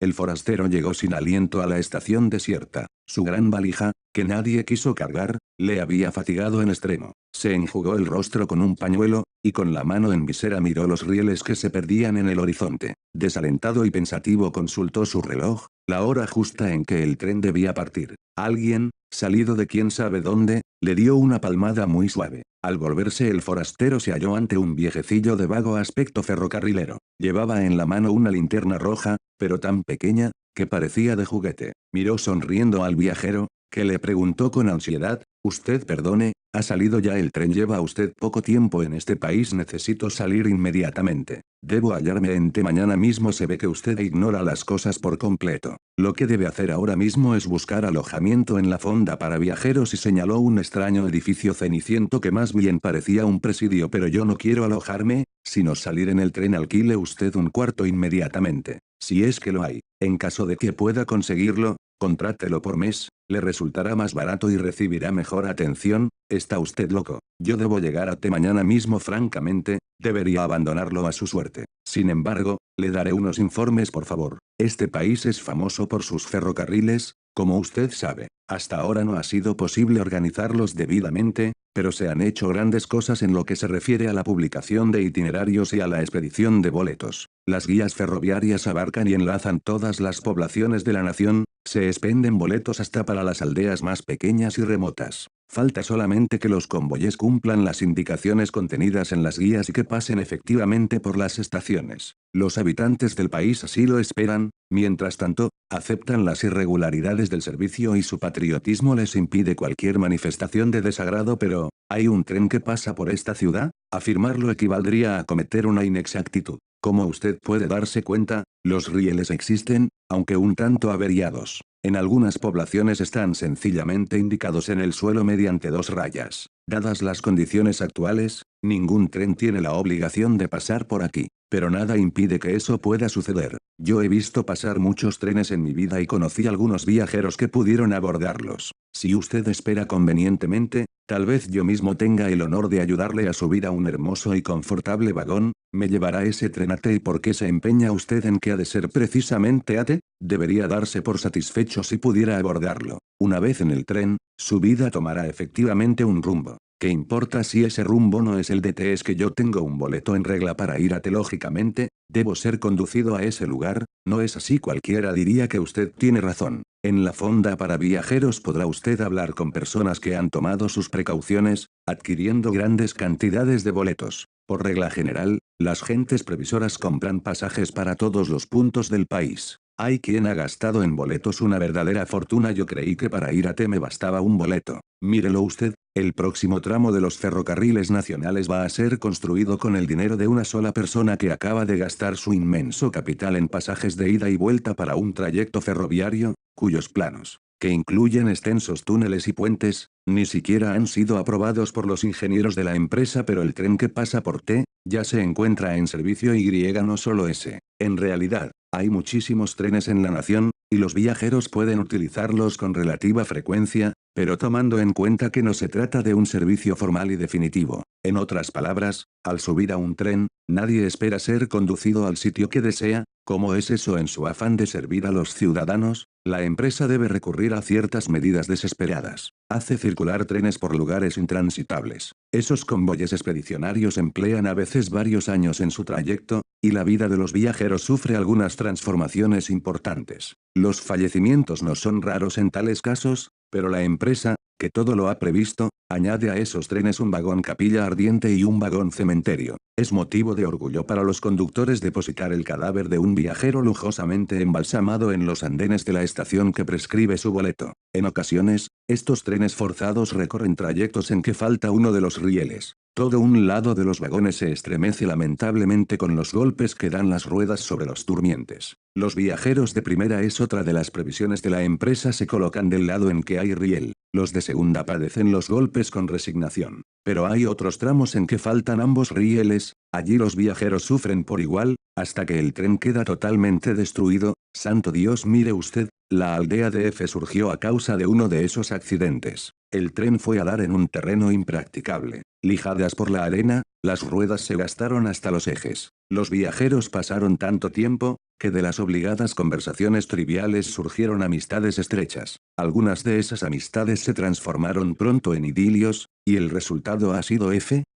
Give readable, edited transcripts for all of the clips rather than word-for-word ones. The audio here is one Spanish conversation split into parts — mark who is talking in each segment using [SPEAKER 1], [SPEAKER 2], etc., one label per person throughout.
[SPEAKER 1] El forastero llegó sin aliento a la estación desierta. Su gran valija, que nadie quiso cargar, le había fatigado en extremo. Se enjugó el rostro con un pañuelo, y con la mano en visera miró los rieles que se perdían en el horizonte. Desalentado y pensativo consultó su reloj, la hora justa en que el tren debía partir. Alguien, salido de quién sabe dónde, le dio una palmada muy suave. Al volverse el forastero se halló ante un viejecillo de vago aspecto ferrocarrilero. Llevaba en la mano una linterna roja, pero tan pequeña, que parecía de juguete. Miró sonriendo al viajero, que le preguntó con ansiedad: «Usted perdone, ¿ha salido ya el tren? Lleva usted poco tiempo en este país, necesito salir inmediatamente. Debo hallarme en T mañana mismo». Se ve que usted ignora las cosas por completo. Lo que debe hacer ahora mismo es buscar alojamiento en la fonda para viajeros, y señaló un extraño edificio ceniciento que más bien parecía un presidio. «Pero yo no quiero alojarme, sino salir en el tren». «Alquile usted un cuarto inmediatamente, si es que lo hay. En caso de que pueda conseguirlo, contrátelo por mes, le resultará más barato y recibirá mejor atención». «¿Está usted loco? Yo debo llegar a T mañana mismo». «Francamente, debería abandonarlo a su suerte. Sin embargo, le daré unos informes, por favor. Este país es famoso por sus ferrocarriles, como usted sabe. Hasta ahora no ha sido posible organizarlos debidamente, pero se han hecho grandes cosas en lo que se refiere a la publicación de itinerarios y a la expedición de boletos. Las guías ferroviarias abarcan y enlazan todas las poblaciones de la nación, se expenden boletos hasta para las aldeas más pequeñas y remotas. Falta solamente que los convoyes cumplan las indicaciones contenidas en las guías y que pasen efectivamente por las estaciones. Los habitantes del país así lo esperan. Mientras tanto, aceptan las irregularidades del servicio y su patriotismo les impide cualquier manifestación de desagrado». «Pero, ¿hay un tren que pasa por esta ciudad?». Afirmarlo equivaldría a cometer una inexactitud. Como usted puede darse cuenta, los rieles existen, aunque un tanto averiados. En algunas poblaciones están sencillamente indicados en el suelo mediante dos rayas. Dadas las condiciones actuales, ningún tren tiene la obligación de pasar por aquí. Pero nada impide que eso pueda suceder. Yo he visto pasar muchos trenes en mi vida y conocí algunos viajeros que pudieron abordarlos. Si usted espera convenientemente, tal vez yo mismo tenga el honor de ayudarle a subir a un hermoso y confortable vagón. ¿Me llevará ese tren a T? ¿Y por qué se empeña usted en que ha de ser precisamente a T? Debería darse por satisfecho si pudiera abordarlo. Una vez en el tren, su vida tomará efectivamente un rumbo. ¿Qué importa si ese rumbo no es el de T? Es que yo tengo un boleto en regla para ir a T. Lógicamente, debo ser conducido a ese lugar. ¿No es así? Cualquiera diría que usted tiene razón. En la fonda para viajeros podrá usted hablar con personas que han tomado sus precauciones, adquiriendo grandes cantidades de boletos. Por regla general, las gentes previsoras compran pasajes para todos los puntos del país. Hay quien ha gastado en boletos una verdadera fortuna. Yo creí que para ir a T me bastaba un boleto. Mírelo usted, el próximo tramo de los ferrocarriles nacionales va a ser construido con el dinero de una sola persona que acaba de gastar su inmenso capital en pasajes de ida y vuelta para un trayecto ferroviario, cuyos planos, que incluyen extensos túneles y puentes, ni siquiera han sido aprobados por los ingenieros de la empresa. Pero el tren que pasa por T, ya se encuentra en servicio. Y no solo ese. En realidad, hay muchísimos trenes en la nación, y los viajeros pueden utilizarlos con relativa frecuencia, pero tomando en cuenta que no se trata de un servicio formal y definitivo. En otras palabras, al subir a un tren, nadie espera ser conducido al sitio que desea. ¿Cómo es eso? En su afán de servir a los ciudadanos, la empresa debe recurrir a ciertas medidas desesperadas. Hace circular trenes por lugares intransitables. Esos convoyes expedicionarios emplean a veces varios años en su trayecto, y la vida de los viajeros sufre algunas transformaciones importantes. Los fallecimientos no son raros en tales casos, pero la empresa, que todo lo ha previsto, añade a esos trenes un vagón capilla ardiente y un vagón cementerio. Es motivo de orgullo para los conductores depositar el cadáver de un viajero lujosamente embalsamado en los andenes de la estación que prescribe su boleto. En ocasiones, estos trenes forzados recorren trayectos en que falta uno de los rieles. Todo un lado de los vagones se estremece lamentablemente con los golpes que dan las ruedas sobre los durmientes. Los viajeros de primera, es otra de las previsiones de la empresa, se colocan del lado en que hay riel. Los de segunda padecen los golpes con resignación. Pero hay otros tramos en que faltan ambos rieles. Allí los viajeros sufren por igual, hasta que el tren queda totalmente destruido. Santo Dios, mire usted, la aldea de F surgió a causa de uno de esos accidentes. El tren fue a dar en un terreno impracticable. Lijadas por la arena, las ruedas se gastaron hasta los ejes. Los viajeros pasaron tanto tiempo, que de las obligadas conversaciones triviales surgieron amistades estrechas. Algunas de esas amistades se transformaron pronto en idilios, y el resultado ha sido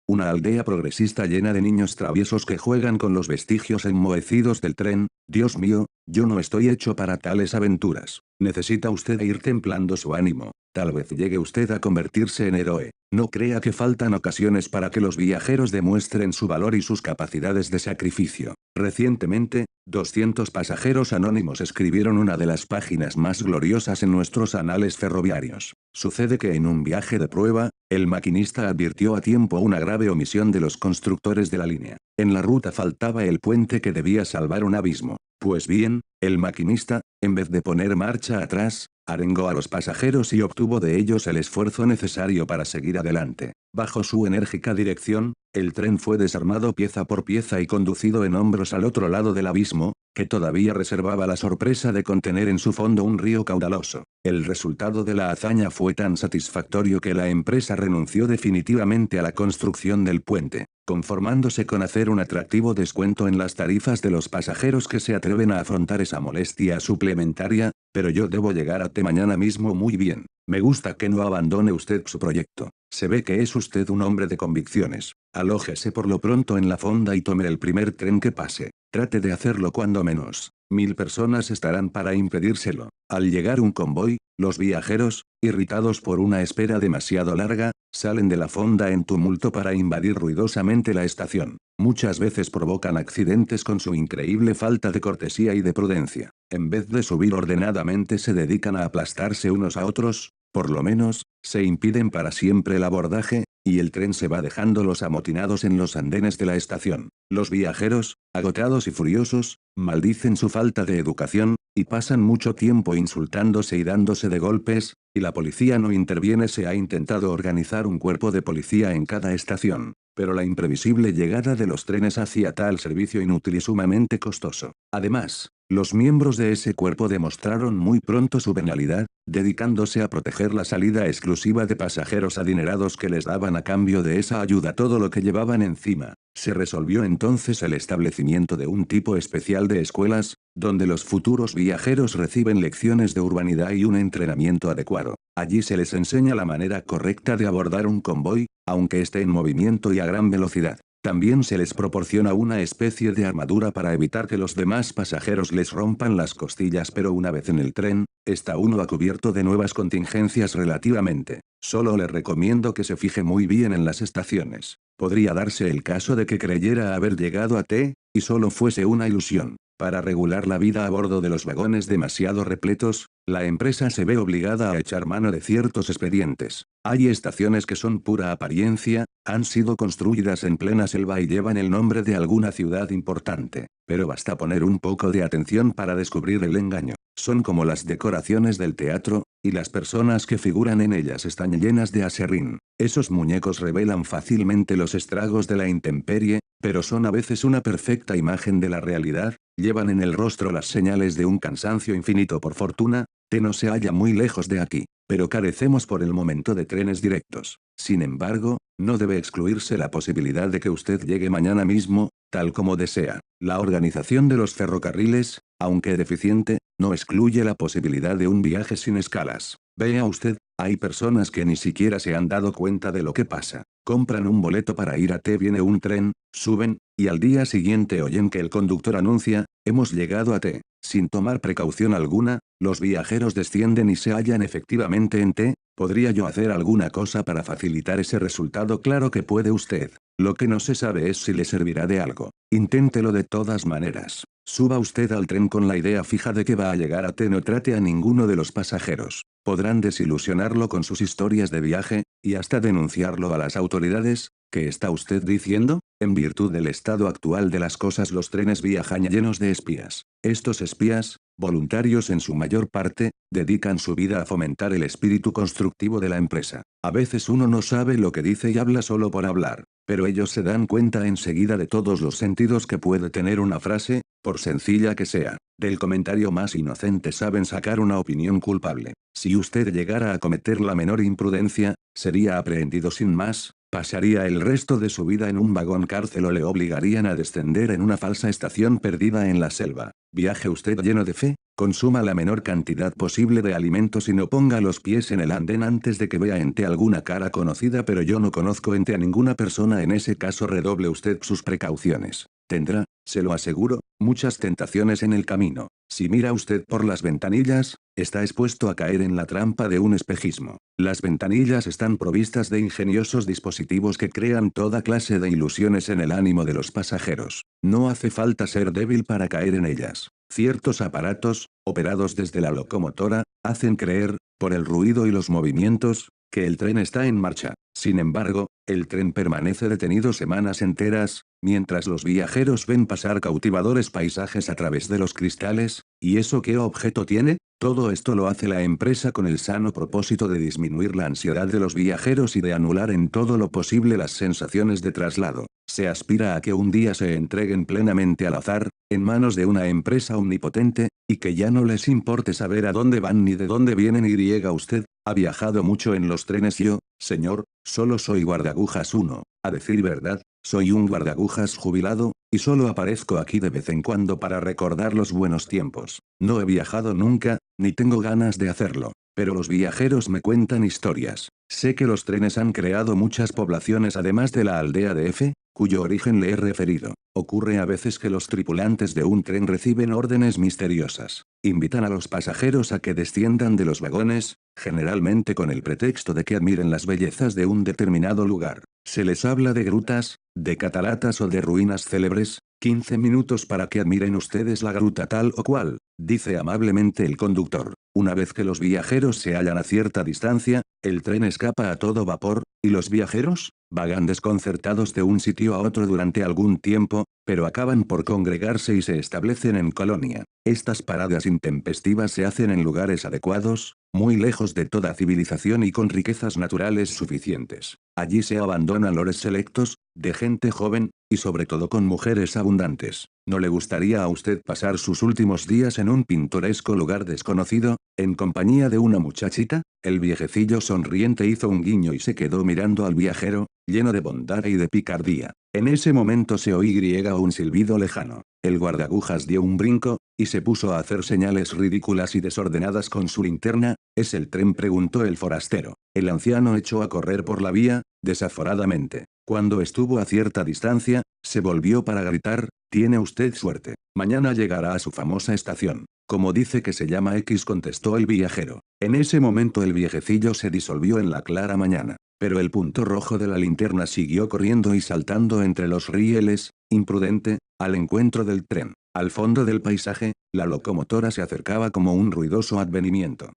[SPEAKER 1] una aldea progresista llena de niños traviesos que juegan con los vestigios enmohecidos del tren. Dios mío, yo no estoy hecho para tales aventuras. Necesita usted ir templando su ánimo. Tal vez llegue usted a convertirse en héroe. No crea que faltan ocasiones para que los viajeros demuestren su valor y sus capacidades de sacrificio. Recientemente, 200 pasajeros anónimos escribieron una de las páginas más gloriosas en nuestros anales ferroviarios. Sucede que en un viaje de prueba, el maquinista advirtió a tiempo una grave omisión de los constructores de la línea. En la ruta faltaba el puente que debía salvar un abismo. Pues bien, el maquinista, en vez de poner marcha atrás, arengó a los pasajeros y obtuvo de ellos el esfuerzo necesario para seguir adelante. Bajo su enérgica dirección, el tren fue desarmado pieza por pieza y conducido en hombros al otro lado del abismo, que todavía reservaba la sorpresa de contener en su fondo un río caudaloso. El resultado de la hazaña fue tan satisfactorio que la empresa renunció definitivamente a la construcción del puente, conformándose con hacer un atractivo descuento en las tarifas de los pasajeros que se atreven a afrontar esa molestia suplementaria. Pero yo debo llegar a mañana mismo. Muy bien. Me gusta que no abandone usted su proyecto. Se ve que es usted un hombre de convicciones. Alójese por lo pronto en la fonda y tome el primer tren que pase. Trate de hacerlo cuando menos. 1000 personas estarán para impedírselo. Al llegar un convoy, los viajeros, irritados por una espera demasiado larga, salen de la fonda en tumulto para invadir ruidosamente la estación. Muchas veces provocan accidentes con su increíble falta de cortesía y de prudencia. En vez de subir ordenadamente se dedican a aplastarse unos a otros, por lo menos, se impiden para siempre el abordaje, y el tren se va dejándolos amotinados en los andenes de la estación. Los viajeros, agotados y furiosos, maldicen su falta de educación, y pasan mucho tiempo insultándose y dándose de golpes, y la policía no interviene. Se ha intentado organizar un cuerpo de policía en cada estación, pero la imprevisible llegada de los trenes hacía tal servicio inútil y sumamente costoso. Además, los miembros de ese cuerpo demostraron muy pronto su venalidad, dedicándose a proteger la salida exclusiva de pasajeros adinerados que les daban a cambio de esa ayuda todo lo que llevaban encima. Se resolvió entonces el establecimiento de un tipo especial de escuelas, donde los futuros viajeros reciben lecciones de urbanidad y un entrenamiento adecuado. Allí se les enseña la manera correcta de abordar un convoy, aunque esté en movimiento y a gran velocidad. También se les proporciona una especie de armadura para evitar que los demás pasajeros les rompan las costillas, pero una vez en el tren, está uno a cubierto de nuevas contingencias relativamente. Solo le recomiendo que se fije muy bien en las estaciones. Podría darse el caso de que creyera haber llegado a T, y solo fuese una ilusión. Para regular la vida a bordo de los vagones demasiado repletos, la empresa se ve obligada a echar mano de ciertos expedientes. Hay estaciones que son pura apariencia, han sido construidas en plena selva y llevan el nombre de alguna ciudad importante, pero basta poner un poco de atención para descubrir el engaño. Son como las decoraciones del teatro, y las personas que figuran en ellas están llenas de aserrín. Esos muñecos revelan fácilmente los estragos de la intemperie, pero son a veces una perfecta imagen de la realidad. Llevan en el rostro las señales de un cansancio infinito. Por fortuna, T no se halla muy lejos de aquí, pero carecemos por el momento de trenes directos. Sin embargo, no debe excluirse la posibilidad de que usted llegue mañana mismo, tal como desea. La organización de los ferrocarriles, aunque deficiente, no excluye la posibilidad de un viaje sin escalas. Vea usted, hay personas que ni siquiera se han dado cuenta de lo que pasa. Compran un boleto para ir a T, viene un tren, suben, y al día siguiente oyen que el conductor anuncia, hemos llegado a T. Sin tomar precaución alguna, los viajeros descienden y se hallan efectivamente en T. ¿Podría yo hacer alguna cosa para facilitar ese resultado? Claro que puede usted. Lo que no se sabe es si le servirá de algo. Inténtelo de todas maneras. Suba usted al tren con la idea fija de que va a llegar a T. No trate a ninguno de los pasajeros. Podrán desilusionarlo con sus historias de viaje, y hasta denunciarlo a las autoridades. ¿Qué está usted diciendo? En virtud del estado actual de las cosas, los trenes viajan llenos de espías. Estos espías, voluntarios en su mayor parte, dedican su vida a fomentar el espíritu constructivo de la empresa. A veces uno no sabe lo que dice y habla solo por hablar. pero ellos se dan cuenta enseguida de todos los sentidos que puede tener una frase, por sencilla que sea. Del comentario más inocente saben sacar una opinión culpable. Si usted llegara a cometer la menor imprudencia, sería aprehendido sin más, pasaría el resto de su vida en un vagón cárcel o le obligarían a descender en una falsa estación perdida en la selva. Viaje usted lleno de fe, consuma la menor cantidad posible de alimentos y no ponga los pies en el andén antes de que vea ente alguna cara conocida, pero yo no conozco ente a ninguna persona. En ese caso redoble usted sus precauciones. Tendrá, se lo aseguro, muchas tentaciones en el camino. Si mira usted por las ventanillas, está expuesto a caer en la trampa de un espejismo. Las ventanillas están provistas de ingeniosos dispositivos que crean toda clase de ilusiones en el ánimo de los pasajeros. No hace falta ser débil para caer en ellas. Ciertos aparatos, operados desde la locomotora, hacen creer, por el ruido y los movimientos, que el tren está en marcha. Sin embargo, el tren permanece detenido semanas enteras, mientras los viajeros ven pasar cautivadores paisajes a través de los cristales. ¿Y eso qué objeto tiene? Todo esto lo hace la empresa con el sano propósito de disminuir la ansiedad de los viajeros y de anular en todo lo posible las sensaciones de traslado. Se aspira a que un día se entreguen plenamente al azar, en manos de una empresa omnipotente, y que ya no les importe saber a dónde van ni de dónde vienen. Y usted ha viajado mucho en los trenes. Yo, señor, solo soy guardagujas 1. A decir verdad, soy un guardagujas jubilado, y solo aparezco aquí de vez en cuando para recordar los buenos tiempos. No he viajado nunca, ni tengo ganas de hacerlo. Pero los viajeros me cuentan historias. Sé que los trenes han creado muchas poblaciones además de la aldea de F, cuyo origen le he referido. Ocurre a veces que los tripulantes de un tren reciben órdenes misteriosas. Invitan a los pasajeros a que desciendan de los vagones, generalmente con el pretexto de que admiren las bellezas de un determinado lugar. Se les habla de grutas, de cataratas o de ruinas célebres. 15 minutos para que admiren ustedes la gruta tal o cual, dice amablemente el conductor. Una vez que los viajeros se hallan a cierta distancia, el tren escapa a todo vapor, y los viajeros vagan desconcertados de un sitio a otro durante algún tiempo, pero acaban por congregarse y se establecen en colonia. Estas paradas intempestivas se hacen en lugares adecuados, muy lejos de toda civilización y con riquezas naturales suficientes. Allí se abandonan lores selectos, de gente joven, y sobre todo con mujeres abundantes. ¿No le gustaría a usted pasar sus últimos días en un pintoresco lugar desconocido, en compañía de una muchachita? El viejecillo sonriente hizo un guiño y se quedó mirando al viajero, lleno de bondad y de picardía. En ese momento se oí un silbido lejano. El guardagujas dio un brinco, y se puso a hacer señales ridículas y desordenadas con su linterna. ¿Es el tren?, preguntó el forastero. El anciano echó a correr por la vía, desaforadamente. Cuando estuvo a cierta distancia, se volvió para gritar: «Tiene usted suerte. Mañana llegará a su famosa estación». «¿Cómo dice que se llama X?», contestó el viajero. En ese momento el viejecillo se disolvió en la clara mañana. Pero el punto rojo de la linterna siguió corriendo y saltando entre los rieles, imprudente, al encuentro del tren. Al fondo del paisaje, la locomotora se acercaba como un ruidoso advenimiento.